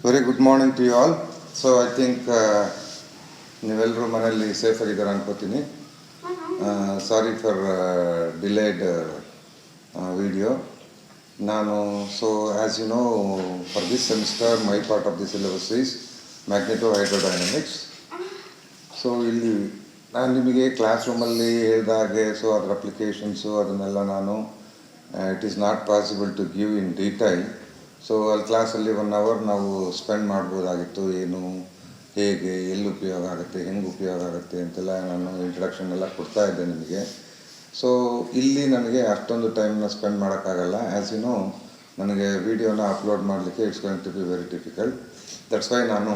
Very good morning to you all. So I think ನೀವೆಲ್ಲರೂ ಮನೆಯಲ್ಲಿ safe ಆಗಿದ್ದೀರಾ ಅನ್ಕೋತೀನಿ. Sorry for delayed video. ನಾನು as you know, for this semester my part of the syllabus is magnetohydrodynamics. So ಇಲ್ಲಿ ನಾನು ನಿಮಗೆ class ರೂಮಲ್ಲಿ ಹೇಳಿದಾಗೆ ಅದರ ಅಪ್ಲಿಕೇಶನ್ಸು ಅದನ್ನೆಲ್ಲ ನಾನು it is not possible to give in detail. ಅಲ್ಲಿ ಕ್ಲಾಸಲ್ಲಿ 1 hour ನಾವು ಸ್ಪೆಂಡ್ ಮಾಡ್ಬೋದಾಗಿತ್ತು, ಏನು ಹೇಗೆ ಎಲ್ಲಿ ಉಪಯೋಗ ಆಗುತ್ತೆ, ಹೆಂಗೆ ಉಪಯೋಗ ಆಗುತ್ತೆ ಅಂತೆಲ್ಲ ನಾನು ಇಂಟ್ರಡಕ್ಷನ್ ಎಲ್ಲ ಕೊಡ್ತಾ ಇದ್ದೆ ನಿಮಗೆ. ಇಲ್ಲಿ ನನಗೆ ಅಷ್ಟೊಂದು ಟೈಮ್ನ ಸ್ಪೆಂಡ್ ಮಾಡೋಕ್ಕಾಗಲ್ಲ. ಆ್ಯಸ್ ಯು ನೋ, ನನಗೆ ವಿಡಿಯೋನ ಅಪ್ಲೋಡ್ ಮಾಡಲಿಕ್ಕೆ it's going to be very difficult. That's why ನಾನು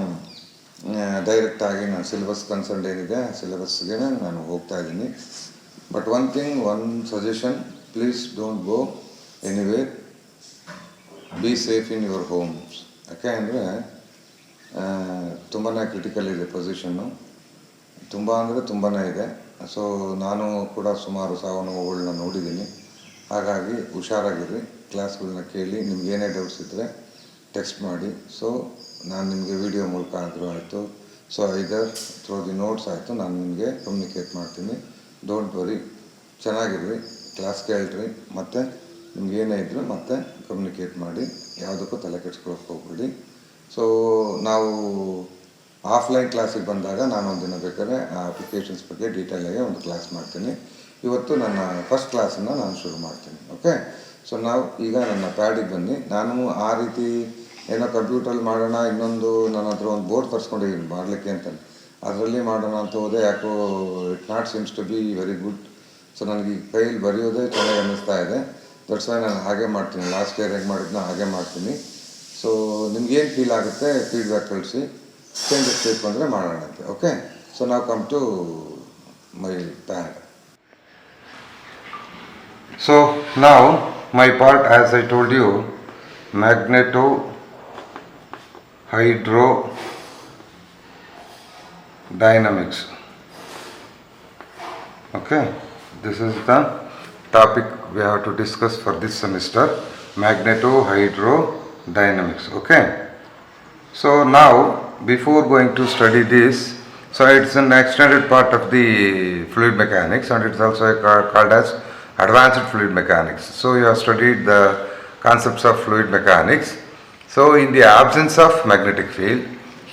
ಡೈರೆಕ್ಟಾಗಿ ನಾನು ಸಿಲೆಬಸ್ ಕನ್ಸರ್ನ್ ಏನಿದೆ ಸಿಲೆಬಸ್ಗೆ ನಾನು ಹೋಗ್ತಾ ಇದ್ದೀನಿ. But one suggestion, please don't go anywhere, be safe in your homes. ಯಾಕೆ ಅಂದರೆ ತುಂಬಾ ಕ್ರಿಟಿಕಲ್ ಇದೆ ಪೊಸಿಷನ್ನು, ತುಂಬಾ ಇದೆ. ನಾನು ಕೂಡ ಸುಮಾರು ಸಾವು ನೋವುಗಳನ್ನ ನೋಡಿದ್ದೀನಿ. ಹಾಗಾಗಿ ಹುಷಾರಾಗಿರ್ರಿ, ಕ್ಲಾಸ್ಗಳನ್ನ ಕೇಳಿ, ನಿಮ್ಗೇನೇ ಡೌಟ್ಸ್ ಇದ್ದರೆ ಟೆಕ್ಸ್ಟ್ ಮಾಡಿ. ನಾನು ನಿಮಗೆ ವಿಡಿಯೋ ಮೂಲಕ ಆದರೂ ಆಯಿತು, ಐದರ್ ಥ್ರೂ ದಿ ನೋಟ್ಸ್ ಆಯಿತು, ನಾನು ನಿಮಗೆ ಕಮ್ಯುನಿಕೇಟ್ ಮಾಡ್ತೀನಿ. ಡೋಂಟ್ ವರಿ, ಚೆನ್ನಾಗಿರ್ರಿ, ಕ್ಲಾಸ್ ಕೇಳ್ರಿ, ಮತ್ತು ನಿಮ್ಗೇನೇ ಇದ್ದರೂ ಮತ್ತೆ ಕಮ್ಯುನಿಕೇಟ್ ಮಾಡಿ, ಯಾವುದಕ್ಕೂ ತಲೆ ಕೆಡ್ಸ್ಕೊಳಕ್ಕೆ ಹೋಗ್ಬೇಡಿ. ನಾವು ಆಫ್ಲೈನ್ ಕ್ಲಾಸಿಗೆ ಬಂದಾಗ ನಾನು ಒಂದಿನ ಬೇಕಾದ್ರೆ ಆ ಅಪ್ಲಿಕೇಶನ್ಸ್ ಬಗ್ಗೆ ಡೀಟೇಲಾಗಿ ಒಂದು ಕ್ಲಾಸ್ ಮಾಡ್ತೀನಿ. ಇವತ್ತು ನನ್ನ ಫಸ್ಟ್ ಕ್ಲಾಸನ್ನು ನಾನು ಶುರು ಮಾಡ್ತೀನಿ. ಓಕೆ, ಈಗ ನನ್ನ ಪ್ಯಾಡಿಗೆ ಬನ್ನಿ. ನಾನು ಆ ರೀತಿ ಏನೋ ಕಂಪ್ಯೂಟ್ರಲ್ಲಿ ಮಾಡೋಣ, ಇನ್ನೊಂದು ನನ್ನ ಹತ್ರ ಒಂದು ಬೋರ್ಡ್ ತರಿಸ್ಕೊಂಡಿದ್ದೀನಿ ಮಾಡಲಿಕ್ಕೆ ಅಂತ, ಅದರಲ್ಲಿ ಮಾಡೋಣ ಅಂತ ಹೋದೆ. ಯಾಕೋ it not seems to be very good. ನನಗೆ ಈ ಕೈಯಲ್ಲಿ ಬರೆಯೋದೇ ಚೆನ್ನಾಗಿ ಅನ್ನಿಸ್ತಾ ಇದೆ. ದಟ್ಸ್ ವೈ ನಾನು ಹಾಗೆ ಮಾಡ್ತೀನಿ. ಲಾಸ್ಟ್ ಇಯರ್ ಹೇಗೆ ಮಾಡಿದ್ನೋ ಹಾಗೆ ಮಾಡ್ತೀನಿ. ನಿಮ್ಗೇನು ಫೀಲ್ ಆಗುತ್ತೆ ಫೀಡ್ಬ್ಯಾಕ್ ಕಳಿಸಿ, ಚೇಂಜಸ್ ಬೇಕು ಅಂದರೆ ಮಾಡೋಣ ಅಂತ. ಓಕೆ, ನಾವು come to my pad. Now my part, as I told you, magnetohydrodynamics. Okay, this is the topic we have to discuss for this semester, magnetohydrodynamics. Okay, now before going to study this, it's an extended part of the fluid mechanics, and it's also called as advanced fluid mechanics. You have studied the concepts of fluid mechanics. In the absence of magnetic field,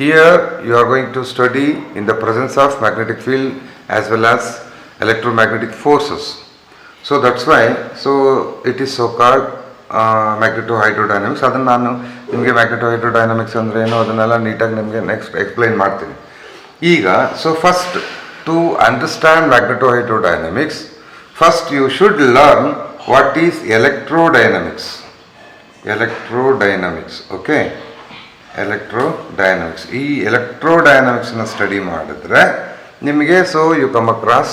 here you are going to study in the presence of magnetic field as well as electromagnetic forces. That's why it is so called magnetohydrodynamics. ಅದನ್ನು ನಾನು ನಿಮಗೆ magnetohydrodynamics ಅಂದರೆ ಏನೋ ಅದನ್ನೆಲ್ಲ ನೀಟಾಗಿ ನಿಮಗೆ next explain ಮಾಡ್ತೀನಿ. ಈಗ first to understand magnetohydrodynamics, first you should learn what is electrodynamics. Okay, electrodynamics. ಈ ಎಲೆಕ್ಟ್ರೋಡೈನಮಿಕ್ಸ್ನ ಸ್ಟಡಿ ಮಾಡಿದ್ರೆ ನಿಮಗೆ you come across,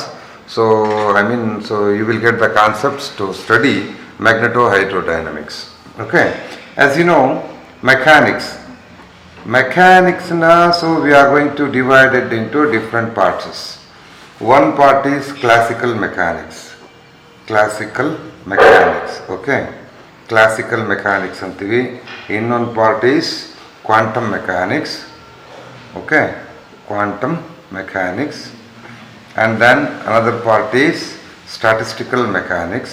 you will get the concepts to study magnetohydrodynamics. Okay, as you know, mechanics na, we are going to divide it into different parts. One part is classical mechanics. Okay, classical mechanics antivi. Innone part is quantum mechanics. Okay, quantum mechanics. And then another part is statistical mechanics,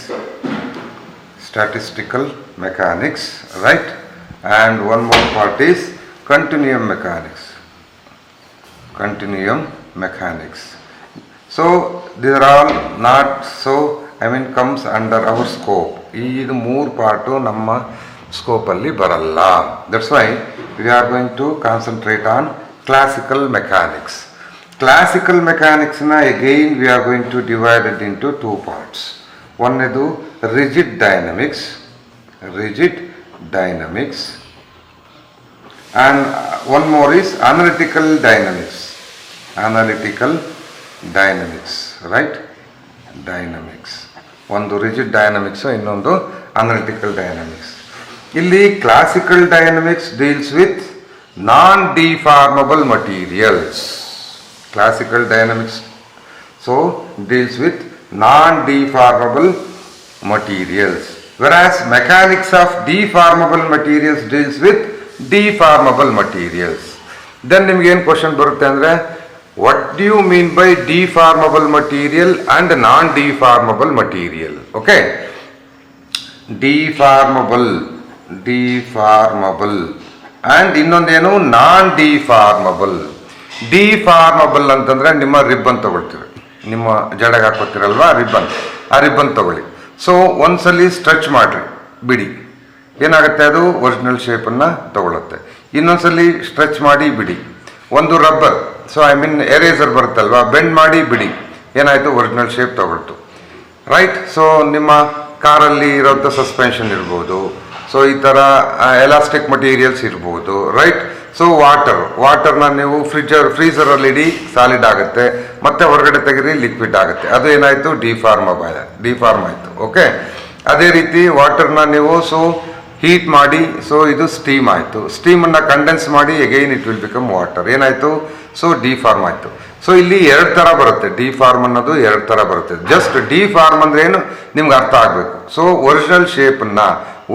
right? And one more part is continuum mechanics. These are all not comes under our scope. This 3 part ನಮ್ಮ scope ಅಲ್ಲಿ ಬರಲ್ಲ. That's why we are going to concentrate on classical mechanics. Classical mechanics na again we are going to divide it into 2 parts. One is rigid dynamics, and one more is analytical dynamics, right? ಒಂದು rigid dynamics, ಇನ್ನೊಂದು analytical dynamics. ಇಲ್ಲಿ classical dynamics deals with non-deformable materials. Classical dynamics deals with non-deformable materials, whereas mechanics of deformable materials deals with deformable materials. Then ನಿಮ್ಗೆ ಏನು question ಬರುತ್ತೆ ಅಂದರೆ, what do you mean by deformable material and non-deformable material? Okay, deformable and ಇನ್ನೊಂದೇನು ನಾನ್ ಡಿಫಾರ್ಮಬಲ್. ಡಿಫಾರ್ಮಬಲ್ ಅಂತಂದ್ರೆ ನಿಮ್ಮ ribbon ತಗೊಳ್ತೀರಿ, ನಿಮ್ಮ ಜಡೆಗೆ ಹಾಕೋತಿರಲ್ವಾ ribbon, ಆ ribbon ತಗೊಳ್ಳಿ. ಸೊ ಒಂದ್ಸಲಿ ಸ್ಟ್ರೆಚ್ ಮಾಡ್ರಿ, ಬಿಡಿ, ಏನಾಗುತ್ತೆ ಅದು ಒರಿಜಿನಲ್ ಶೇಪನ್ನು ತಗೊಳುತ್ತೆ. ಇನ್ನೊಂದ್ಸಲಿ ಸ್ಟ್ರೆಚ್ ಮಾಡಿ ಬಿಡಿ. ಒಂದು rubber, so I mean eraser ಬರುತ್ತಲ್ವಾ, ಬೆಂಡ್ ಮಾಡಿ ಬಿಡಿ, ಏನಾಯಿತು ಒರಿಜಿನಲ್ ಶೇಪ್ ತಗೊಳ್ತು, ರೈಟ್. ಸೊ ನಿಮ್ಮ ಕಾರಲ್ಲಿ ಇರೋಂಥ ಸಸ್ಪೆನ್ಷನ್ ಇರ್ಬೋದು, ಸೊ ಈ ಥರ ಎಲಾಸ್ಟಿಕ್ ಮಟೀರಿಯಲ್ಸ್ ಇರ್ಬೋದು, ರೈಟ್. ಸೊ ವಾಟರ್ನ ನೀವು ಫ್ರೀಸರಲ್ಲಿ ಇಡಿ, ಸಾಲಿಡ್ ಆಗುತ್ತೆ, ಮತ್ತೆ ಹೊರಗಡೆ ತೆಗೀರಿ ಲಿಕ್ವಿಡ್ ಆಗುತ್ತೆ, ಅದು ಏನಾಯಿತು ಡಿಫಾರ್ಮ್ ಆಯಿತು. ಓಕೆ, ಅದೇ ರೀತಿ ವಾಟರ್ನ ನೀವು ಹೀಟ್ ಮಾಡಿ, ಸೊ ಇದು ಸ್ಟೀಮ್ ಆಯಿತು, ಸ್ಟೀಮನ್ನು ಕಂಡೆನ್ಸ್ ಮಾಡಿ again it will become water, ಏನಾಯಿತು ಡಿಫಾರ್ಮ್ ಆಯಿತು. ಸೊ ಇಲ್ಲಿ 2 ಥರ ಬರುತ್ತೆ, ಡಿಫಾರ್ಮ್ ಅನ್ನೋದು 2 ಥರ ಬರುತ್ತೆ. ಜಸ್ಟ್ ಡಿಫಾರ್ಮ್ ಅಂದ್ರೆ ಏನು ನಿಮ್ಗೆ ಅರ್ಥ ಆಗಬೇಕು. ಸೊ ಒರಿಜಿನಲ್ ಶೇಪನ್ನು,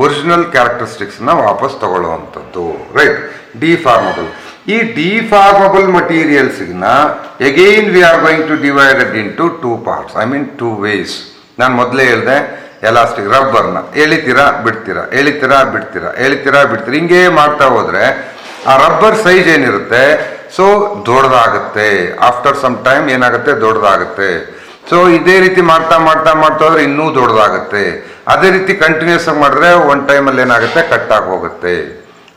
ಒರಿಜಿನಲ್ ಕ್ಯಾರೆಕ್ಟರಿಸ್ಟಿಕ್ಸ್ನ ವಾಪಸ್ ತಗೊಳ್ಳುವಂಥದ್ದು, ರೈಟ್. ಡಿಫಾರ್ಮಬಲ್. ಈ ಡಿಫಾರ್ಮಬಲ್ ಮಟೀರಿಯಲ್ಸ್ನ again we are going to divided into 2 parts, I mean 2 ways. ನಾನು ಮೊದಲೇ ಹೇಳಿದೆ, ಎಲಾಸ್ಟಿಕ್ ರಬ್ಬರ್ನ ಎಳಿತೀರಾ ಬಿಡ್ತೀರಾ, ಹಿಂಗೆ ಮಾಡ್ತಾ ಹೋದ್ರೆ ಆ ರಬ್ಬರ್ ಸೈಜ್ ಏನಿರುತ್ತೆ ಸೊ ದೊಡ್ಡದಾಗುತ್ತೆ, ಆಫ್ಟರ್ ಸಮ್ ಟೈಮ್ ಏನಾಗುತ್ತೆ ದೊಡ್ಡದಾಗುತ್ತೆ. ಸೊ ಇದೇ ರೀತಿ ಮಾಡ್ತಾ ಹೋದ್ರೆ ಇನ್ನೂ ದೊಡ್ಡದಾಗುತ್ತೆ. ಅದೇ ರೀತಿ ಕಂಟಿನ್ಯೂಸ್ ಆಗಿ ಮಾಡಿದ್ರೆ ಒಂದು ಟೈಮಲ್ಲಿ ಏನಾಗುತ್ತೆ ಕಟ್ ಆಗಿ ಹೋಗುತ್ತೆ.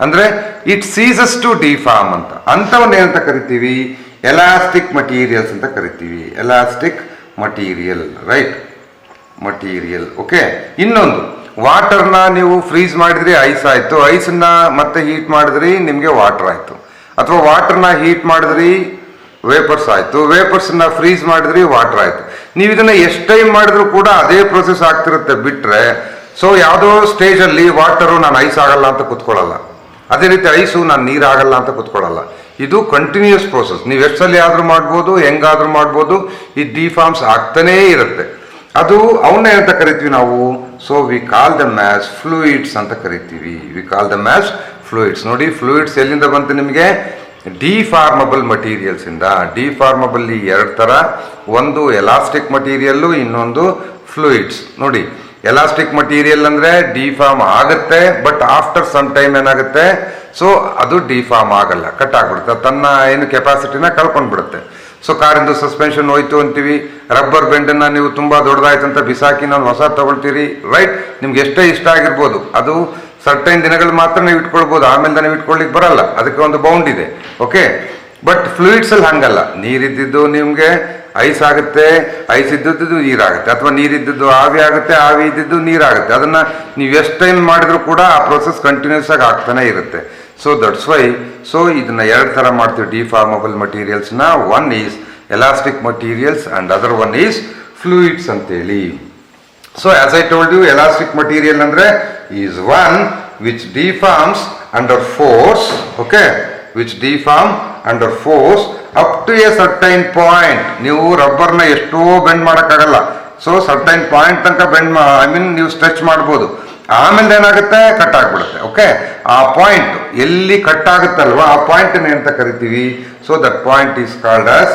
ಅಂದ್ರೆ ಇಟ್ ಸೀಸಸ್ ಟು ಡಿಫಾರ್ಮ್ ಅಂತವನ್ನ ಏನಂತ ಕರಿತೀವಿ, ಎಲಾಸ್ಟಿಕ್ ಮಟೀರಿಯಲ್ಸ್ ಅಂತ ಕರಿತೀವಿ. Elastic material, right, material. Okay, ಇನ್ನೊಂದು ವಾಟರ್ನ ನೀವು ಫ್ರೀಸ್ ಮಾಡಿದ್ರಿ ಐಸ್ ಆಯ್ತು, ಐಸನ್ನ ಮತ್ತೆ ಹೀಟ್ ಮಾಡಿದ್ರಿ ನಿಮಗೆ ವಾಟರ್ ಆಯ್ತು, ಅಥವಾ ವಾಟರ್ನ ಹೀಟ್ ಮಾಡಿದ್ರಿ ವೇಪರ್ಸ್ ಆಯ್ತು, ವೇಪರ್ಸ್ನ ಫ್ರೀಸ್ ಮಾಡಿದ್ರಿ ವಾಟರ್ ಆಯ್ತು. ನೀವು ಇದನ್ನ ಎಷ್ಟು ಟೈಮ್ ಮಾಡಿದ್ರು ಕೂಡ ಅದೇ ಪ್ರೊಸೆಸ್ ಆಗ್ತಿರುತ್ತೆ ಬಿಟ್ರೆ. ಸೊ ಯಾವುದೋ ಸ್ಟೇಜಲ್ಲಿ ವಾಟರು ನಾನು ಐಸ್ ಆಗಲ್ಲ ಅಂತ ಕುತ್ಕೊಳ್ಳಲ್ಲ, ಅದೇ ರೀತಿ ಐಸು ನಾನು ನೀರಾಗಲ್ಲ ಅಂತ ಕುತ್ಕೊಳ್ಳಲ್ಲ. ಇದು ಕಂಟಿನ್ಯೂಸ್ ಪ್ರೋಸೆಸ್, ನೀವು ಎಷ್ಟು ಸಲ ಆದ್ರೂ ಮಾಡ್ಬೋದು, ಹೆಂಗಾದ್ರೂ ಮಾಡ್ಬೋದು, ಈ ಡಿಫಾರ್ಮ್ಸ್ ಆಗ್ತಾನೇ ಇರುತ್ತೆ. ಅದು ಅವನ್ನ ಅಂತ ಕರಿತೀವಿ ನಾವು. So we call them as fluids ಅಂತ ಕರಿತೀವಿ. ನೋಡಿ, ಫ್ಲೂಯಿಡ್ಸ್ ಎಲ್ಲಿಂದ ಬಂತು ನಿಮಗೆ, ಡಿಫಾರ್ಮಬಲ್ ಮಟೀರಿಯಲ್ಸ್ ಇಂದ. ಡಿಫಾರ್ಮಬಲ್ 2 ಥರ, ಒಂದು ಎಲಾಸ್ಟಿಕ್ ಮಟೀರಿಯಲ್ಲು, ಇನ್ನೊಂದು ಫ್ಲೂಯಿಡ್ಸ್. ನೋಡಿ, ಎಲಾಸ್ಟಿಕ್ ಮಟೀರಿಯಲ್ ಅಂದ್ರೆ ಡಿಫಾರ್ಮ್ ಆಗುತ್ತೆ, ಬಟ್ ಆಫ್ಟರ್ ಸಮ್ ಟೈಮ್ ಏನಾಗುತ್ತೆ, ಸೊ ಅದು ಡಿಫಾರ್ಮ್ ಆಗಲ್ಲ, ಕಟ್ ಆಗ್ಬಿಡುತ್ತೆ, ತನ್ನ ಏನು ಕೆಪಾಸಿಟಿನ ಕಳ್ಕೊಂಡ್ಬಿಡುತ್ತೆ. ಸೊ ಕಾರಿಂದು ಸಸ್ಪೆನ್ಷನ್ ಹೋಯ್ತು ಅಂತೀವಿ, ರಬ್ಬರ್ ಬೆಂಡನ್ನು ನೀವು ತುಂಬ ದೊಡ್ಡದಾಯ್ತು ಅಂತ ಬಿಸಾಕಿ ನಾವು ಹೊಸ ತಗೊಳ್ತೀರಿ, ರೈಟ್. ನಿಮ್ಗೆ ಎಷ್ಟೇ ಇಷ್ಟ ಆಗಿರ್ಬೋದು, ಅದು ಸರ್ಟೈನ್ ದಿನಗಳು ಮಾತ್ರ ನೀವು ಇಟ್ಕೊಳ್ಬೋದು, ಆಮೇಲೆ ನೀವು ಇಟ್ಕೊಳ್ಳಿಕ್ಕೆ ಬರಲ್ಲ, ಅದಕ್ಕೆ ಒಂದು ಬೌಂಡ್ ಇದೆ. ಓಕೆ, ಬಟ್ ಫ್ಲೂಯಿಡ್ಸಲ್ಲಿ ಹಂಗಲ್ಲ. ನೀರಿದ್ದು ನಿಮಗೆ ಐಸ್ ಆಗುತ್ತೆ, ಐಸ್ ಇದ್ದದ್ದು ನೀರಾಗುತ್ತೆ, ಅಥವಾ ನೀರಿದ್ದು ಆವಿ ಆಗುತ್ತೆ, ಆವಿ ಇದ್ದಿದ್ದು ನೀರಾಗುತ್ತೆ. ಅದನ್ನ ನೀವು ಎಷ್ಟು ಟೈಮ್ ಮಾಡಿದ್ರು ಕೂಡ ಆ ಪ್ರೊಸೆಸ್ ಕಂಟಿನ್ಯೂಸ್ ಆಗಿ ಆಗ್ತಾನೆ ಇರುತ್ತೆ. ಸೊ ದಟ್ಸ್ ವೈ ಇದನ್ನ 2 ಥರ ಮಾಡ್ತೀವಿ ಡಿಫಾರ್ಮಬಲ್ ಮಟೀರಿಯಲ್ಸ್ನ. One is elastic materials and other one is fluids ಅಂತೇಳಿ. So as I told you, elastic material ಅಂದ್ರೆ is one which deforms under force. Okay, which deform under force up to a certain point. ನೀವು ರಬ್ಬರ್ನ ಎಷ್ಟೋ bend ಮಾಡೋಕ್ಕಾಗಲ್ಲ, so certain point ತನಕ bend ನೀವು stretch ಮಾಡ್ಬೋದು, ಆಮೇಲೆ ಏನಾಗುತ್ತೆ ಕಟ್ ಆಗ್ಬಿಡುತ್ತೆ. ಓಕೆ, ಆ ಪಾಯಿಂಟ್ ಎಲ್ಲಿ ಕಟ್ ಆಗುತ್ತಲ್ವಾ ಆ ಪಾಯಿಂಟ್ ಅಂತ ಕರಿತೀವಿ. So that point is called as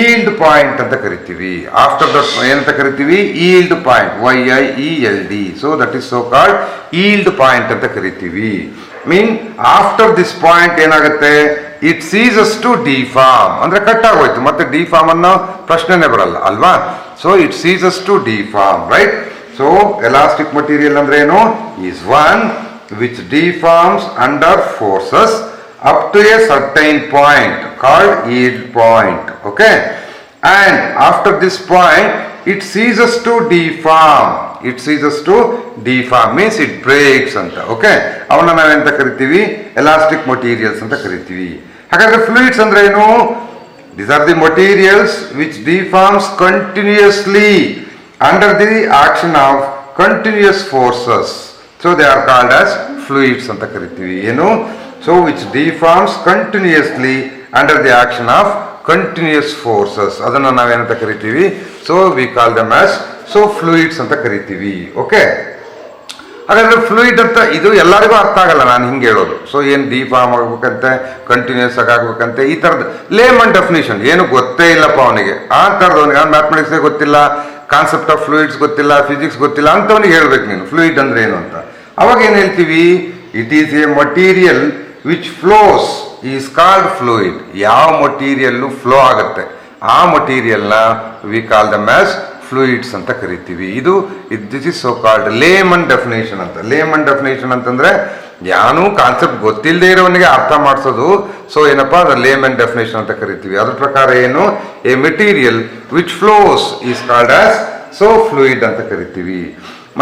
yield point ಅಂತ ಕರಿತೀವಿ. ಆಫ್ಟರ್ ದಟ್ ಏನಂತ ಕರಿತೀವಿ, yield point, YIELD. So that is so called yield point ಅಂತ ಕರಿತೀವಿ. ಮೀನ್ ಆಫ್ಟರ್ ದಿಸ್ ಪಾಯಿಂಟ್ ಏನಾಗುತ್ತೆ, ಇಟ್ ಸೀಸಸ್ ಟು ಡಿಫಾರ್ಮ್, ಅಂದ್ರೆ ಕಟ್ ಆಗೋಯ್ತು, ಮತ್ತೆ ಡಿಫಾರ್ಮ್ ಅನ್ನೋ ಪ್ರಶ್ನೆನೇ ಬರಲ್ಲ ಅಲ್ವಾ. So it ceases to deform, right. So elastic material ಅಂದ್ರೆ ಏನು, is one which deforms under forces up to a certain point called yield point. Okay, and after this point it ceases to deform. Means it breaks anta. Okay, avana nave enta karitivi elastic materials anta karitivi. Hagare fluids andre enu, these are the materials which deforms continuously under the action of continuous forces. So they are called as fluids anta karitivi. Enu, so which deforms continuously under the action of continuous forces. ಅದನ್ನ ನಾವೇನಂತ ಕರಿತೀವಿ, so we call them as fluids ಅಂತ ಕರಿತೀವಿ. Okay, ಹಾಗಾದ್ರೆ fluid ಅಂತ ಇದು ಎಲ್ಲರಿಗೂ ಅರ್ಥ ಆಗಲ್ಲ ನಾನು ಹಿಂಗೆ ಹೇಳೋದು. ಸೊ ಏನು ಡಿಫಾರ್ಮ್ ಆಗ್ಬೇಕಂತೆ, ಕಂಟಿನ್ಯೂಸ್ ಆಗಿ ಆಗ್ಬೇಕಂತೆ, ಈ ಥರದ್ದು ಲೇಮನ್ ಡೆಫಿನೇಷನ್ ಏನು ಗೊತ್ತೇ ಇಲ್ಲಪ್ಪ ಅವನಿಗೆ. ಆ ಥರದವನಿಗೆ ಅವ್ನು ಮ್ಯಾಥಮೆಟಿಕ್ಸೇ ಗೊತ್ತಿಲ್ಲ, ಕಾನ್ಸೆಪ್ಟ್ ಆಫ್ ಫ್ಲೂಯಿಡ್ಸ್ ಗೊತ್ತಿಲ್ಲ, ಫಿಸಿಕ್ಸ್ ಗೊತ್ತಿಲ್ಲ ಅಂಥವನಿಗೆ ಹೇಳ್ಬೇಕು ನೀನು ಫ್ಲೂಯಿಡ್ ಅಂದ್ರೆ ಏನು ಅಂತ. ಅವಾಗ ಏನು ಹೇಳ್ತೀವಿ, it is a material which flows is called fluid. ಯಾವ ಮಟೀರಿಯಲ್ಲು ಫ್ಲೋ ಆಗುತ್ತೆ ಆ ಮಟೀರಿಯಲ್ನ we call them as fluids ಅಂತ ಕರಿತೀವಿ. This is so called layman definition ಅಂತ. ಲೇಮನ್ ಡೆಫಿನೇಷನ್ ಅಂತಂದ್ರೆ ಯಾನು ಕಾನ್ಸೆಪ್ಟ್ ಗೊತ್ತಿಲ್ಲದೆ ಇರೋವನಿಗೆ ಅರ್ಥ ಮಾಡಿಸೋದು. ಸೊ ಏನಪ್ಪಾ ಅದು ಲೇಮನ್ ಡೆಫಿನೇಷನ್ ಅಂತ ಕರಿತೀವಿ. ಅದ್ರ ಪ್ರಕಾರ ಏನು, a material which flows is called as so fluid ಅಂತ ಕರಿತೀವಿ.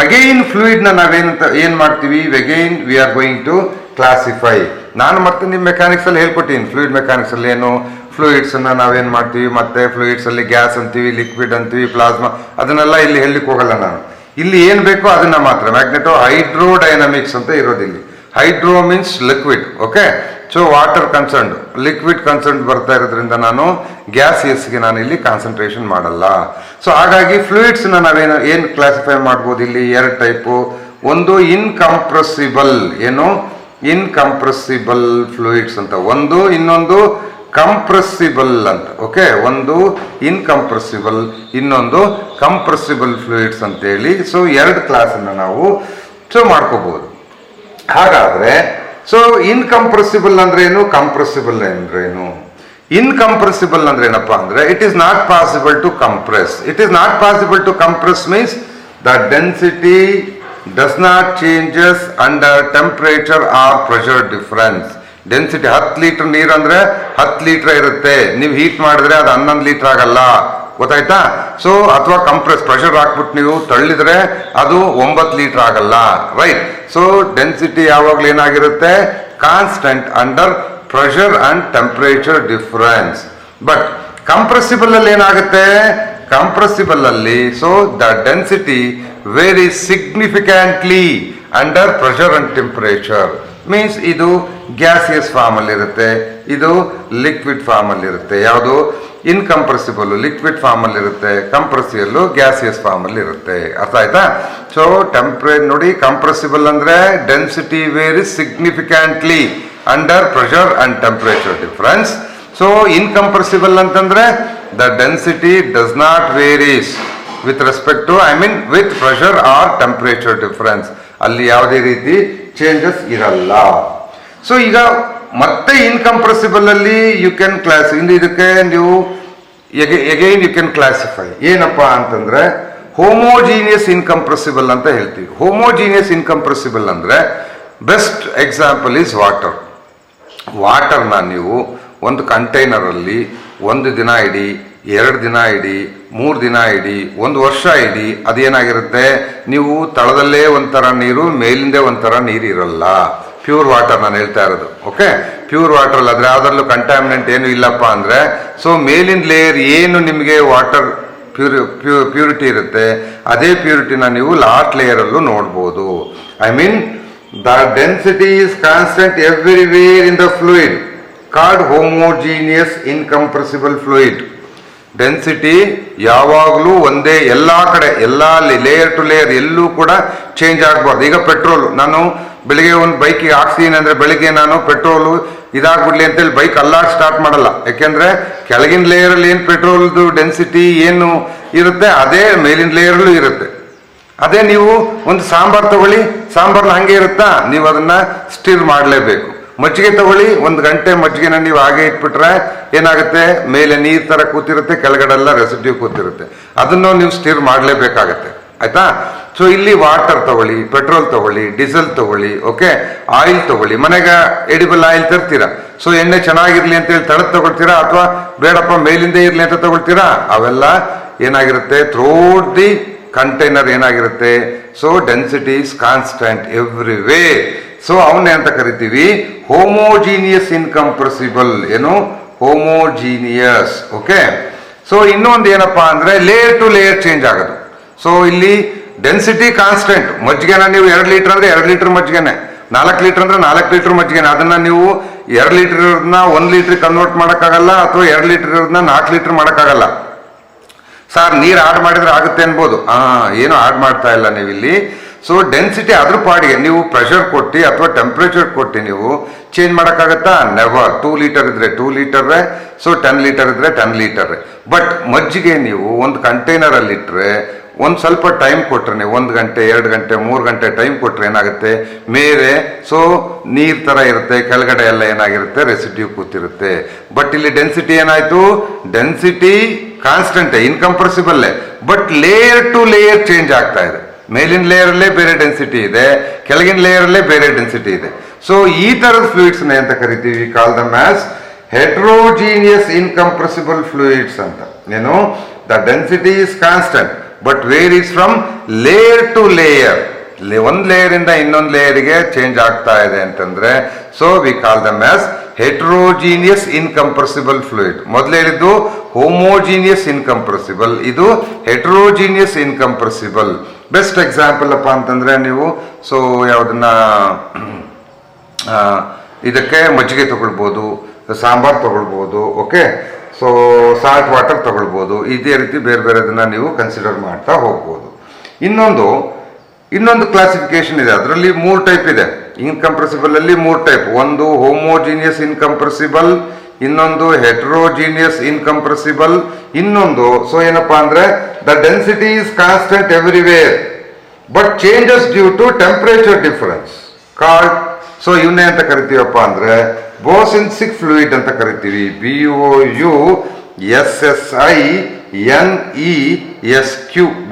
ಅಗೈನ್ ಫ್ಲೂಯಿಡ್ ನ ನಾವೇನಂತ ಏನ್ ಮಾಡ್ತೀವಿ, again we are going to classify. ನಾನು ಮತ್ತೆ ನಿಮ್ಮ ಮೆಕ್ಯಾನಿಕ್ಸ್ ಅಲ್ಲಿ ಹೇಳ್ಕೊಟ್ಟಿನಿ, ಫ್ಲೂಯಿಡ್ ಮೆಕ್ಯಾನಿಕ್ಸ್ ಅಲ್ಲಿ ಏನು ಫ್ಲೂಯಿಡ್ಸ್ ಅನ್ನ ನಾವೇನ್ ಮಾಡ್ತೀವಿ, ಮತ್ತೆ ಫ್ಲೂಯಿಡ್ಸ್ ಅಲ್ಲಿ ಗ್ಯಾಸ್ ಅಂತೀವಿ, ಲಿಕ್ವಿಡ್ ಅಂತೀವಿ, ಪ್ಲಾಸ್ಮಾ, ಅದನ್ನೆಲ್ಲ ಇಲ್ಲಿ ಹೇಳಲಿಕ್ಕೆ ಹೋಗಲ್ಲ ನಾನು. ಇಲ್ಲಿ ಏನ್ ಬೇಕೋ ಅದನ್ನ ಮಾತ್ರ. ಮ್ಯಾಗ್ನೆಟೋ ಹೈಡ್ರೋಡೈನಮಿಕ್ಸ್ ಅಂತ ಇರೋದಿಲ್ಲಿ. Hydro means liquid, okay. So water concerned, liquid concerned ಬರ್ತಾ ಇರೋದ್ರಿಂದ ನಾನು ಗ್ಯಾಸಿಯಸ್ಗೆ ನಾನು ಇಲ್ಲಿ ಕಾನ್ಸಂಟ್ರೇಷನ್ ಮಾಡಲ್ಲ. ಸೊ ಹಾಗಾಗಿ ಫ್ಲೂಯಿಡ್ಸ್ ನಾವೇನು ಕ್ಲಾಸಿಫೈ ಮಾಡ್ಬೋದು, ಇಲ್ಲಿ ಎರಡು ಟೈಪು. ಒಂದು ಇನ್ಕಂಪ್ರೆಸಿಬಲ್, ಏನು ಇನ್ಕಂಪ್ರೆಸಿಬಲ್ ಫ್ಲೂಯಿಡ್ಸ್ ಅಂತ ಒಂದು, ಇನ್ನೊಂದು ಕಂಪ್ರೆಸಿಬಲ್ ಅಂತ, ಓಕೆ. ಒಂದು ಇನ್ಕಂಪ್ರೆಸಿಬಲ್, ಇನ್ನೊಂದು ಕಂಪ್ರೆಸಿಬಲ್ ಫ್ಲೂಯಿಡ್ಸ್ ಅಂತೇಳಿ. ಸೊ ಎರಡು ಕ್ಲಾಸನ್ನು ನಾವು ಮಾಡ್ಕೋಬಹುದು. ಹಾಗಾದ್ರೆ ಸೊ ಇನ್ಕಂಪ್ರೆಸಿಬಲ್ ಅಂದ್ರೆ ಏನು, ಕಂಪ್ರೆಸಿಬಲ್ ಅಂದ್ರೆ ಏನು? ಇನ್ಕಂಪ್ರೆಸಿಬಲ್ ಅಂದ್ರೆ ಏನಪ್ಪಾ ಅಂದ್ರೆ it is not possible to compress. It is not possible to compress means the density does not changes under temperature or pressure difference. Density 10 litre ನೀರು ಅಂದ್ರೆ 10 ಲೀಟರ್ ಇರುತ್ತೆ. ನೀವು ಹೀಟ್ ಮಾಡಿದ್ರೆ ಅದು 11 ಲೀಟರ್ ಆಗಲ್ಲ, ಗೊತ್ತಾಯ್ತಾ? ಸೊ ಅಥವಾ ಕಂಪ್ರೆಸ್ ಪ್ರೆಷರ್ ಹಾಕ್ಬಿಟ್ಟು ನೀವು ತಳ್ಳಿದ್ರೆ ಅದು 9 ಲೀಟರ್ ಆಗಲ್ಲ, ರೈಟ್? ಸೊ ಡೆನ್ಸಿಟಿ ಯಾವಾಗ್ಲೂ ಏನಾಗಿರುತ್ತೆ, constant under pressure and temperature difference. But compressible ಅಲ್ಲಿ ಏನಾಗುತ್ತೆ, ಕಂಪ್ರೆಸಿಬಲ್ ಅಲ್ಲಿ so the density vary significantly under pressure and temperature. Means ಇದು ಗ್ಯಾಸಿಯಸ್ ಫಾರ್ಮ್ ಅಲ್ಲಿ ಇರುತ್ತೆ, ಇದು ಲಿಕ್ವಿಡ್ ಫಾರ್ಮ್ ಅಲ್ಲಿ ಇರುತ್ತೆ. ಯಾವುದು ಇನ್ಕಂಪ್ರೆಸಿಬಲ್ ಲಿಕ್ವಿಡ್ ಫಾರ್ಮ್ ಅಲ್ಲಿ ಇರುತ್ತೆ, ಕಂಪ್ರೆಸಿಬಲ್ ಗ್ಯಾಸಿಯಸ್ ಫಾರ್ಮ್ ಅಲ್ಲಿ ಇರುತ್ತೆ. ಅರ್ಥ ಆಯ್ತಾ? ಸೊ ನೋಡಿ, ಕಂಪ್ರೆಸಿಬಲ್ ಅಂದ್ರೆ density vary significantly under pressure and temperature difference. So incompressible ಅಂತಂದ್ರೆ the density does not varies with respect to with pressure or temperature difference. ಅಲ್ಲಿ ಯಾವುದೇ ರೀತಿ ಚೇಂಜಸ್ ಇರಲ್ಲ. ಸೊ ಈಗ ಮತ್ತೆ ಇನ್ಕಂಪ್ರೆಸಿಬಲ್ ಅಲ್ಲಿ ಯು ಕ್ಯಾನ್ ಕ್ಲಾಸ್ ಇದಕ್ಕೆ ನೀವು ಎಗೈನ್ ಯು ಕ್ಯಾನ್ ಕ್ಲಾಸಿಫೈ. ಏನಪ್ಪಾ ಅಂತಂದ್ರೆ ಹೋಮೋಜೀನಿಯಸ್ ಇನ್ಕಂಪ್ರೆಸಿಬಲ್ ಅಂತ ಹೇಳ್ತೀವಿ. ಹೋಮೋಜೀನಿಯಸ್ ಇನ್ಕಂಪ್ರೆಸಿಬಲ್ ಅಂದ್ರೆ ಬೆಸ್ಟ್ ಎಕ್ಸಾಂಪಲ್ ಈಸ್ ವಾಟರ್. ವಾಟರ್ನ ನೀವು ಒಂದು ಕಂಟೈನರ್ ಅಲ್ಲಿ 1 ದಿನ ಇಡಿ, 2 ದಿನ ಇಡಿ, 3 ದಿನ ಇಡಿ, 1 ವರ್ಷ ಇಡಿ, ಅದೇನಾಗಿರುತ್ತೆ, ನೀವು ತಳದಲ್ಲೇ ಒಂಥರ ನೀರು, ಮೇಲಿಂದೇ ಒಂಥರ ನೀರು ಇರಲ್ಲ. ಪ್ಯೂರ್ ವಾಟರ್ ನಾನು ಹೇಳ್ತಾ ಇರೋದು, ಓಕೆ. ಪ್ಯೂರ್ ವಾಟರ್ ಅಲ್ಲ, ಅದ್ರ ಯಾವ್ದ್ರಲ್ಲೂ ಕಂಟಾಮಿನೆಂಟ್ ಏನು ಇಲ್ಲಪ್ಪ ಅಂದ್ರೆ ಸೊ ಮೇಲಿನ ಲೇಯರ್ ಏನು ನಿಮಗೆ ವಾಟರ್ ಪ್ಯೂರಿಟಿ ಇರುತ್ತೆ, ಅದೇ ಪ್ಯೂರಿಟಿನ ನೀವು ಲಾಸ್ಟ್ ಲೇಯರ್ ಅಲ್ಲೂ ನೋಡ್ಬೋದು. The density is constant everywhere in the fluid called homogeneous ಇನ್ಕಂಪ್ರೆಸಿಬಲ್ fluid. Density ಯಾವಾಗಲೂ ಒಂದೇ, ಎಲ್ಲ ಕಡೆ, ಎಲ್ಲ ಲೇಯರ್ ಟು ಲೇಯರ್ ಎಲ್ಲೂ ಕೂಡ ಚೇಂಜ್ ಆಗಬಾರ್ದು. ಈಗ ಪೆಟ್ರೋಲ್ ನಾನು ಬೆಳಿಗ್ಗೆ ಒಂದು ಬೈಕಿಗೆ ಹಾಕ್ಸಿದೀನಿ ಅಂದ್ರೆ ಬೆಳಿಗ್ಗೆ ನಾನು ಪೆಟ್ರೋಲು ಇದಾಗ್ಬಿಡ್ಲಿ ಅಂತೇಳಿ ಬೈಕ್ ಅಲ್ಲಾಡ್ ಸ್ಟಾರ್ಟ್ ಮಾಡಲ್ಲ. ಯಾಕೆಂದ್ರೆ ಕೆಳಗಿನ ಲೇಯರ್ ಅಲ್ಲಿ ಏನು ಪೆಟ್ರೋಲ್ದು ಡೆನ್ಸಿಟಿ ಏನು ಇರುತ್ತೆ ಅದೇ ಮೇಲಿನ ಲೇಯರ್ಲ್ಲೂ ಇರುತ್ತೆ. ಅದೇ ನೀವು ಒಂದು ಸಾಂಬಾರ್ ತಗೊಳ್ಳಿ, ಸಾಂಬಾರ್ನ ಹಂಗೆ ಇರುತ್ತಾ, ನೀವು ಅದನ್ನ ಸ್ಟಿರ್ ಮಾಡಲೇಬೇಕು. ಮಜ್ಜಿಗೆ ತಗೊಳ್ಳಿ, 1 ಗಂಟೆ ಮಜ್ಜಿಗೆನ ನೀವು ಹಾಗೆ ಇಟ್ಬಿಟ್ರೆ ಏನಾಗುತ್ತೆ, ಮೇಲೆ ನೀರ್ ತರ ಕೂತಿರುತ್ತೆ, ಕೆಳಗಡೆಲ್ಲ ರೆಸಿಡ್ಯೂ ಕೂತಿರುತ್ತೆ, ಅದನ್ನು ನೀವು ಸ್ಟಿರ್ ಮಾಡಲೇಬೇಕಾಗತ್ತೆ. ಆಯ್ತಾ? ಸೊ ಇಲ್ಲಿ ವಾಟರ್ ತಗೊಳ್ಳಿ, ಪೆಟ್ರೋಲ್ ತಗೊಳ್ಳಿ, ಡೀಸೆಲ್ ತಗೊಳ್ಳಿ, ಓಕೆ, ಆಯಿಲ್ ತಗೊಳ್ಳಿ. ಮನೆಗೆ ಎಡಿಬಲ್ ಆಯಿಲ್ ತರ್ತೀರಾ, ಸೊ ಎಣ್ಣೆ ಚೆನ್ನಾಗಿರ್ಲಿ ಅಂತೇಳಿ ತಳದ್ ತಗೊಳ್ತೀರಾ, ಅಥವಾ ಬೇಡಪ್ಪ ಮೇಲಿಂದ ಇರ್ಲಿ ಅಂತ ತಗೊಳ್ತೀರಾ? ಅವೆಲ್ಲ ಏನಾಗಿರುತ್ತೆ, ಥ್ರೂಟ್ ದಿ ಕಂಟೈನರ್ ಏನಾಗಿರುತ್ತೆ, so density is constant everywhere. So ಅವನ್ನೇ ಅಂತ ಕರಿತೀವಿ ಹೋಮೋಜೀನಿಯಸ್ ಇನ್ಕಂಪ್ರೆಸಿಬಲ್. ಏನು ಹೋಮೋಜೀನಿಯಸ್, ಓಕೆ. ಸೊ ಇನ್ನೊಂದು ಏನಪ್ಪಾ ಅಂದ್ರೆ ಲೇಯರ್ ಟು ಲೇಯರ್ ಚೇಂಜ್ ಆಗೋದು. ಸೊ ಇಲ್ಲಿ ಡೆನ್ಸಿಟಿ ಕಾನ್ಸ್ಟೆಂಟ್. ಮಜ್ಜಿಗೆನ ನೀವು 2 ಲೀಟರ್ ಅಂದ್ರೆ 2 ಲೀಟರ್ ಮಜ್ಜಿಗೆನೆ, 4 ಲೀಟರ್ ಅಂದ್ರೆ 4 ಲೀಟರ್ ಮಜ್ಜಿಗೆನೆ. ಅದನ್ನ ನೀವು 2 ಲೀಟರ್ ಇರೋದನ್ನ 1 ಲೀಟರ್ ಕನ್ವರ್ಟ್ ಮಾಡೋಕ್ಕಾಗಲ್ಲ, ಅಥವಾ 2 ಲೀಟರ್ ಇರೋದನ್ನ 4 ಲೀಟರ್ ಮಾಡೋಕ್ಕಾಗಲ್ಲ. ಸರ್ ನೀರು ಆಡ್ ಮಾಡಿದ್ರೆ ಆಗುತ್ತೆ ಅನ್ಬೋದು, ಏನು ಆಡ್ ಮಾಡ್ತಾ ಇಲ್ಲ ನೀವಿಲ್ಲಿ. ಸೊ ಡೆನ್ಸಿಟಿ ಅದ್ರ ಪಾಡಿಗೆ ನೀವು ಪ್ರೆಷರ್ ಕೊಟ್ಟು ಅಥವಾ ಟೆಂಪ್ರೇಚರ್ ಕೊಟ್ಟು ನೀವು ಚೇಂಜ್ ಮಾಡೋಕ್ಕಾಗತ್ತಾ? ನೆವರ್. 2 ಲೀಟರ್ ಇದ್ರೆ 2 ಲೀಟರ್, ಸೊ 10 ಲೀಟರ್ ಇದ್ರೆ 10 ಲೀಟರ್. ಬಟ್ ಮಜ್ಜಿಗೆ ನೀವು ಒಂದು ಕಂಟೈನರಲ್ಲಿ ಇಟ್ಟರೆ ಒಂದು ಸ್ವಲ್ಪ ಟೈಮ್ ಕೊಟ್ರೆ, ನೀವು 1 ಗಂಟೆ 2 ಗಂಟೆ 3 ಗಂಟೆ ಟೈಮ್ ಕೊಟ್ರೆ ಏನಾಗುತ್ತೆ, ಮೇಲೆ ಸೊ ನೀರ್ ತರ ಇರುತ್ತೆ, ಕೆಳಗಡೆ ಎಲ್ಲ ಏನಾಗಿರುತ್ತೆ, ರೆಸಿಡ್ಯೂ ಕೂತಿರುತ್ತೆ. ಬಟ್ ಇಲ್ಲಿ ಡೆನ್ಸಿಟಿ ಏನಾಯ್ತು, density constant, incompressible, but layer to layer change ಆಗ್ತಾ ಇದೆ. ಮೇಲಿನ ಲೇಯರ್ ಅಲ್ಲೇ ಬೇರೆ ಡೆನ್ಸಿಟಿ ಇದೆ, ಕೆಳಗಿನ ಲೇಯರ್ ಅಲ್ಲೇ ಬೇರೆ ಡೆನ್ಸಿಟಿ ಇದೆ. ಸೊ ಈ ತರದ ಫ್ಲೂಯಿಡ್ಸ್ ಅಂತ ಕರಿತೀವಿ, ಕಾಲ್ ದಮ್ ಆಸ್ ಹೆಟ್ರೋಜೀನಿಯಸ್ ಇನ್ಕಂಪ್ರೆಸಿಬಲ್ ಫ್ಲೂಯಿಡ್ಸ್ ಅಂತ. ಏನು, the density is constant but varies from layer to layer. ಒಂದು ಲೇಯರ್ ಇಂದ ಇನ್ನೊಂದು ಲೇಯರ್ಗೆ ಚೇಂಜ್ ಆಗ್ತಾ ಇದೆ ಅಂತಂದ್ರೆ, so we call them as heterogeneous incompressible fluid. ಮೊದಲು ಹೇಳಿದ್ದು ಹೋಮೋಜೀನಿಯಸ್ ಇನ್ಕಂಪ್ರೆಸಿಬಲ್, ಇದು ಹೆಟ್ರೋಜೀನಿಯಸ್ ಇನ್ಕಂಪ್ರೆಸಿಬಲ್. ಬೆಸ್ಟ್ ಎಕ್ಸಾಂಪಲ್ ಅಪ್ಪ ಅಂತಂದ್ರೆ ನೀವು ಸೊ ಯಾವುದನ್ನ ಇದಕ್ಕೆ ಮಜ್ಜಿಗೆ ತಗೊಳ್ಬೋದು, ಸಾಂಬಾರ್ ತಗೊಳ್ಬೋದು, ಓಕೆ, ಸೊ ಸಾಲ್ಟ್ ವಾಟರ್ ತಗೊಳ್ಬೋದು. ಇದೇ ರೀತಿ ಬೇರೆ ಬೇರೆದನ್ನ ನೀವು ಕನ್ಸಿಡರ್ ಮಾಡ್ತಾ ಹೋಗ್ಬೋದು. ಇನ್ನೊಂದು ಕ್ಲಾಸಿಫಿಕೇಶನ್ ಇದೆ, ಅದರಲ್ಲಿ 3 ಟೈಪ್ ಇದೆ. ಇನ್ಕಂಪ್ರೆಸಿಬಲ್ ಅಲ್ಲಿ 3 ಟೈಪ್. ಒಂದು ಹೋಮೋಜೀನಿಯಸ್ ಇನ್ಕಂಪ್ರೆಸಿಬಲ್, ಇನ್ನೊಂದು ಹೆಟ್ರೋಜೀನಿಯಸ್ ಇನ್ಕಂಪ್ರೆಸಿಬಲ್, ಇನ್ನೊಂದು ಸೊ ಏನಪ್ಪಾ ಅಂದ್ರೆ the density is constant everywhere but changes due to temperature difference called. So ಇವನ್ನೇ ಅಂತ ಕರಿತೀವಪ್ಪ ಅಂದ್ರೆ ಬೋಸೆನ್ಸಿಕ್ ಫ್ಲೂಯಿಡ್ ಅಂತ ಕರಿತೀವಿ. BOUSSINESQ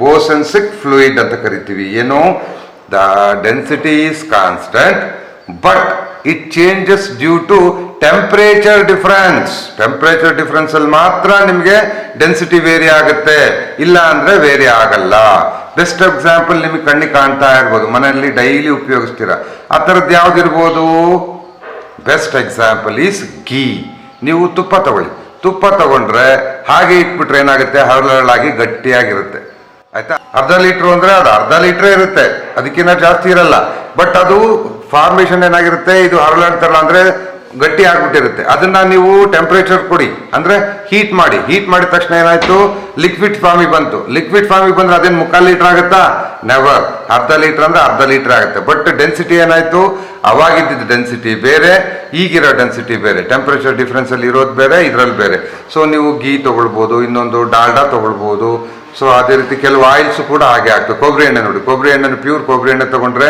ಬೋಸೆನ್ಸಿಕ್ ಫ್ಲೂಯಿಡ್ ಅಂತ ಕರಿತೀವಿ. ಏನು, the density is constant but it changes due to temperature difference. Temperature difference ಅಲ್ಲಿ ಮಾತ್ರ ನಿಮಗೆ ಡೆನ್ಸಿಟಿ ವೇರಿ ಆಗುತ್ತೆ, ಇಲ್ಲ ಅಂದ್ರೆ ವೇರಿ ಆಗಲ್ಲ. ಬೆಸ್ಟ್ ಎಕ್ಸಾಂಪಲ್ ನಿಮಗೆ ಕಣ್ಣಿಗೆ ಕಾಣ್ತಾ ಇರ್ಬೋದು, ಮನೆಯಲ್ಲಿ ಡೈಲಿ ಉಪಯೋಗಿಸ್ತೀರಾ, ಆ ಥರದ್ದು ಯಾವ್ದಿರ್ಬೋದು? ಬೆಸ್ಟ್ ಎಕ್ಸಾಂಪಲ್ ಈಸ್ ಘೀ. ನೀವು ತುಪ್ಪ ತಗೊಳ್ಳಿ, ತುಪ್ಪ ತಗೊಂಡ್ರೆ ಹಾಗೆ ಇಟ್ಬಿಟ್ರೆ ಏನಾಗುತ್ತೆ, ಹರಳಾಗಿ ಗಟ್ಟಿಯಾಗಿರುತ್ತೆ. ಆಯ್ತಾ? ಅರ್ಧ ಲೀಟರ್ ಅಂದ್ರೆ ಅದು ಅರ್ಧ ಲೀಟರ್ ಇರುತ್ತೆ, ಅದಕ್ಕಿಂತ ಜಾಸ್ತಿ ಇರಲ್ಲ. ಬಟ್ ಅದು ಫಾರ್ಮೇಶನ್ ಏನಾಗಿರುತ್ತೆ, ಇದು ಹರಳಾಡ್ತಾರಲ್ಲ ಅಂದ್ರೆ ಗಟ್ಟಿ ಆಗ್ಬಿಟ್ಟಿರುತ್ತೆ. ಅದನ್ನ ನೀವು ಟೆಂಪರೇಚರ್ ಕೊಡಿ ಅಂದ್ರೆ ಹೀಟ್ ಮಾಡಿದ ತಕ್ಷಣ ಏನಾಯ್ತು, ಲಿಕ್ವಿಡ್ ಫಾರ್ಮಿಗೆ ಬಂತು. ಲಿಕ್ವಿಡ್ ಫಾರ್ಮಿಗೆ ಬಂದ್ರೆ ಅದೇನು 3/4 ಲೀಟರ್ ಆಗುತ್ತಾ? ನೆವರ್. ಅರ್ಧ ಲೀಟರ್ ಅಂದ್ರೆ ಅರ್ಧ ಲೀಟರ್ ಆಗುತ್ತೆ. ಬಟ್ ಡೆನ್ಸಿಟಿ ಏನಾಯ್ತು, ಅವಾಗಿದ್ದ ಡೆನ್ಸಿಟಿ ಬೇರೆ, ಈಗಿರೋ ಡೆನ್ಸಿಟಿ ಬೇರೆ, ಟೆಂಪರೇಚರ್ ಡಿಫ್ರೆನ್ಸ್ ಅಲ್ಲಿ ಇರೋದು ಬೇರೆ, ಇದ್ರಲ್ಲಿ ಬೇರೆ. ಸೊ ನೀವು ಘೀ ತಗೊಳ್ಬೋದು, ಇನ್ನೊಂದು ಡಾಲ್ಡಾ ತಗೊಳ್ಬೋದು. ಸೊ ಅದೇ ರೀತಿ ಕೆಲವು ಆಯಿಲ್ಸ್ ಕೂಡ ಹಾಗೆ ಆಗ್ತದೆ. ಕೊಬ್ಬರಿ ಎಣ್ಣೆ ನೋಡಿ, ಕೊಬ್ಬರಿ ಎಣ್ಣೆ ಪ್ಯೂರ್ ಕೊಬ್ಬರಿ ಎಣ್ಣೆ ತಗೊಂಡ್ರೆ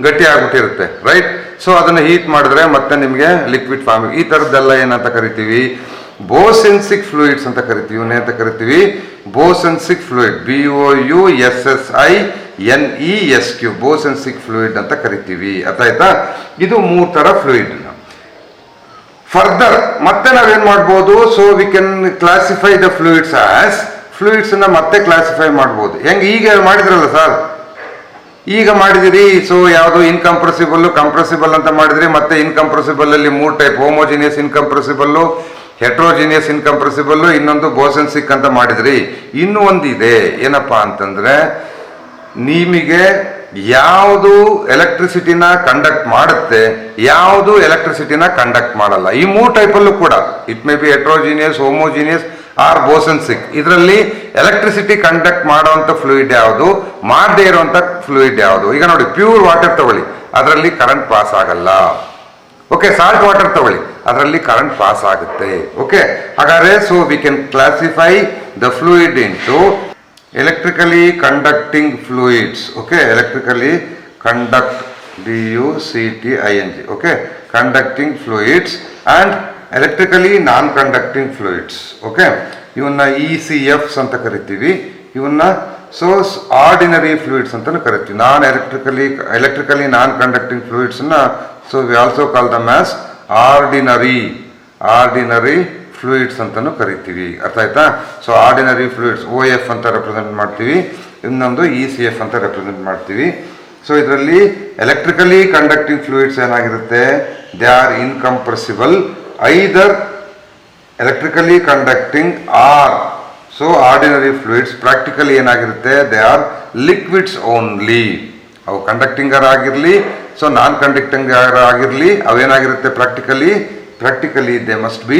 ಗಟ್ಟಿ ಆಗ್ಬಿಟ್ಟಿರುತ್ತೆ, ರೈಟ್? ಸೊ ಅದನ್ನ ಹೀಟ್ ಮಾಡಿದ್ರೆ ಮತ್ತೆ ನಿಮಗೆ ಲಿಕ್ವಿಡ್ ಫಾರ್ಮಿಂಗ್. ಈ ತರದ್ದೆಲ್ಲ ಏನಂತ ಕರಿತೀವಿ, ಬೋಸೆನ್ಸಿಕ್ ಫ್ಲೂಯಿಡ್ಸ್ ಅಂತ ಕರಿತೀವಿ. ಅಂತ ಕರಿತೀವಿ ಬೋಸೆನ್ಸಿಕ್ ಫ್ಲೂಯಿಡ್, BOUSSINESQ ಬೋಸೆನ್ಸಿಕ್ ಫ್ಲೂಯಿಡ್ ಅಂತ ಕರಿತೀವಿ. ಅರ್ಥ ಆಯ್ತಾ? ಇದು 3 ತರ ಫ್ಲೂಯಿಡ್. ಫರ್ದರ್ ಮತ್ತೆ ನಾವೇನ್ ಮಾಡ್ಬೋದು, so we can classify the fluids as fluids ಅನ್ನ ಮತ್ತೆ ಕ್ಲಾಸಿಫೈ ಮಾಡ್ಬೋದು. ಹೆಂಗೆ ಈಗ ಮಾಡಿದ್ರಲ್ಲ ಸರ್, ಈಗ ಮಾಡಿದಿರಿ. ಸೊ ಯಾವುದು ಇನ್ಕಂಪ್ರೆಸಿಬಲ್, ಕಂಪ್ರೆಸಿಬಲ್ ಅಂತ ಮಾಡಿದ್ರಿ. ಮತ್ತೆ ಇನ್ಕಂಪ್ರೆಸಿಬಲ್ ಅಲ್ಲಿ 3 ಟೈಪ್, ಹೋಮೋಜಿನಿಯಸ್ ಇನ್ಕಂಪ್ರೆಸಿಬಲ್, ಹೆಟ್ರೋಜಿನಿಯಸ್ ಇನ್ಕಂಪ್ರೆಸಿಬಲ್, ಇನ್ನೊಂದು ಬೋಸೆನ್ಸಿಕ್ ಅಂತ ಮಾಡಿದ್ರಿ. ಇನ್ನೂ ಒಂದಿದೆ, ಏನಪ್ಪಾ ಅಂತಂದ್ರೆ ನಿಮಗೆ ಯಾವುದು ಎಲೆಕ್ಟ್ರಿಸಿಟಿನ ಕಂಡಕ್ಟ್ ಮಾಡುತ್ತೆ, ಯಾವುದು ಎಲೆಕ್ಟ್ರಿಸಿಟಿನ ಕಂಡಕ್ಟ್ ಮಾಡಲ್ಲ. ಈ 3 ಟೈಪಲ್ಲೂ ಕೂಡ it may be heterogeneous, homogeneous or Boussinesq. ಇದರಲ್ಲಿ ಎಲೆಕ್ಟ್ರಿಸಿಟಿ ಕಂಡಕ್ಟ್ ಮಾಡುವಂತ ಫ್ಲೂಯಿಡ್ ಯಾವುದು, ಮಾಡದೇ ಇರುವಂತ ಫ್ಲೂಯಿಡ್ ಯಾವುದು? ಈಗ ನೋಡಿ, ಪ್ಯೂರ್ ವಾಟರ್ ತಗೊಳ್ಳಿ, ಅದರಲ್ಲಿ ಕರೆಂಟ್ ಪಾಸ್ ಆಗಲ್ಲ. ಓಕೆ, ಸಾಲ್ಟ್ ವಾಟರ್ ತಗೊಳ್ಳಿ, ಅದರಲ್ಲಿ ಕರೆಂಟ್ ಪಾಸ್ ಆಗುತ್ತೆ. ಓಕೆ, ಹಾಗಾದ್ರೆ so we can classify the fluid into electrically conducting fluids. Okay, electrically conduct, DUCTING. Okay, conducting fluids and electrically non conducting fluids. Okay, ಇವನ್ನ ECFs ಅಂತ ಕರಿತೀವಿ. ಇವನ್ನ so ordinary fluids ಅಂತಾನು ಕರಿತೀವಿ. ಎಲೆಕ್ಟ್ರಿಕಲಿ ನಾನ್ ಕಂಡಕ್ಟಿಂಗ್ ಫ್ಲೂಯಿಡ್ಸ್ ನ so we also call them as ordinary fluids ಅಂತಾನು ಕರಿತೀವಿ. ಅರ್ಥ ಆಯ್ತಾ? ಸೊ ಆರ್ಡಿನರಿ ಫ್ಲೂಯಿಡ್ಸ್ OF ಅಂತ ರೆಪ್ರೆಸೆಂಟ್ ಮಾಡ್ತೀವಿ, ಇನ್ನೊಂದು ECF ಅಂತ ರೆಪ್ರೆಸೆಂಟ್ ಮಾಡ್ತೀವಿ. ಸೊ ಇದರಲ್ಲಿ ಎಲೆಕ್ಟ್ರಿಕಲಿ ಕಂಡಕ್ಟಿಂಗ್ ಫ್ಲೂಯಿಡ್ಸ್ ಏನಾಗಿರುತ್ತೆ, they are incompressible, either electrically conducting or so ordinary fluids. Practically ಏನಾಗಿರುತ್ತೆ, ದೇ ಆರ್ ಲಿಕ್ವಿಡ್ಸ್ ಓನ್ಲಿ. ಅವು ಕಂಡಕ್ಟಿಂಗ್ ಆಗಿರಲಿ, ಸೊ ನಾನ್ ಕಂಡಕ್ಟಿಂಗ್ ಆಗಿರಲಿ, ಅವೇನಾಗಿರುತ್ತೆ practically they must be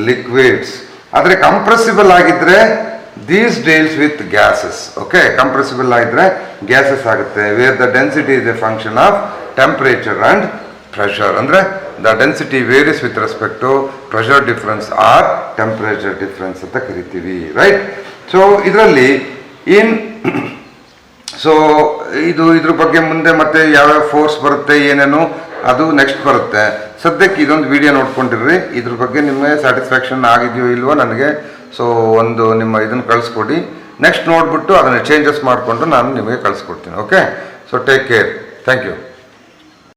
liquids. ಆದರೆ ಕಂಪ್ರೆಸಿಬಲ್ ಆಗಿದ್ರೆ these deals with gases. Okay, compressible ಆಗಿದ್ರೆ gases ಆಗುತ್ತೆ. Where the density is a function of temperature and pressure. ಅಂದರೆ the density varies with respect to pressure difference or temperature difference ಅಂತ ಕರಿತೀವಿ, right? So ಇದರಲ್ಲಿ ಇದ್ರ ಬಗ್ಗೆ ಮುಂದೆ ಮತ್ತೆ ಯಾವ್ಯಾವ ಫೋರ್ಸ್ ಬರುತ್ತೆ ಏನೇನು ಅದು ನೆಕ್ಸ್ಟ್ ಬರುತ್ತೆ. ಸದ್ಯಕ್ಕೆ ಇದೊಂದು ವಿಡಿಯೋ ನೋಡ್ಕೊಂಡಿರ್ರಿ. ಇದ್ರ ಬಗ್ಗೆ ನಿಮಗೆ ಸ್ಯಾಟಿಸ್ಫ್ಯಾಕ್ಷನ್ ಆಗಿದೆಯೋ ಇಲ್ವೋ ನನಗೆ ಒಂದು ನಿಮ್ಮ ಇದನ್ನು ಕಳಿಸ್ಕೊಡಿ. ನೆಕ್ಸ್ಟ್ ನೋಡಿಬಿಟ್ಟು ಅದನ್ನು ಚೇಂಜಸ್ ಮಾಡಿಕೊಂಡು ನಾನು ನಿಮಗೆ ಕಳಿಸ್ಕೊಡ್ತೀನಿ. Okay, so take care. Thank you.